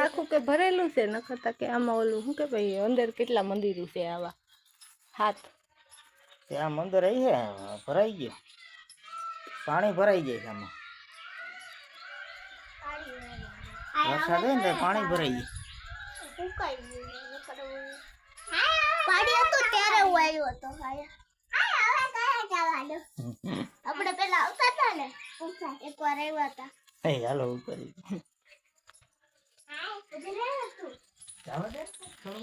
આખું કે ભરેલું છે નખતા કે આમાં ઓલું શું કે ભાઈ અંદર કેટલા મંદિરો છે આવા હાથ ત્યાં મંદિર આવી છે ભરાઈ ગયું પાણી ભરાઈ જાય છે આમાં વરસાદ હોય ને પાણી ભરાઈ જાય પાણી હતું ત્યારે હું આવ્યો હતો આપણે પેલા આવતા હતા ને એકવાર આવ્યા હતા હાલો ઉપર હા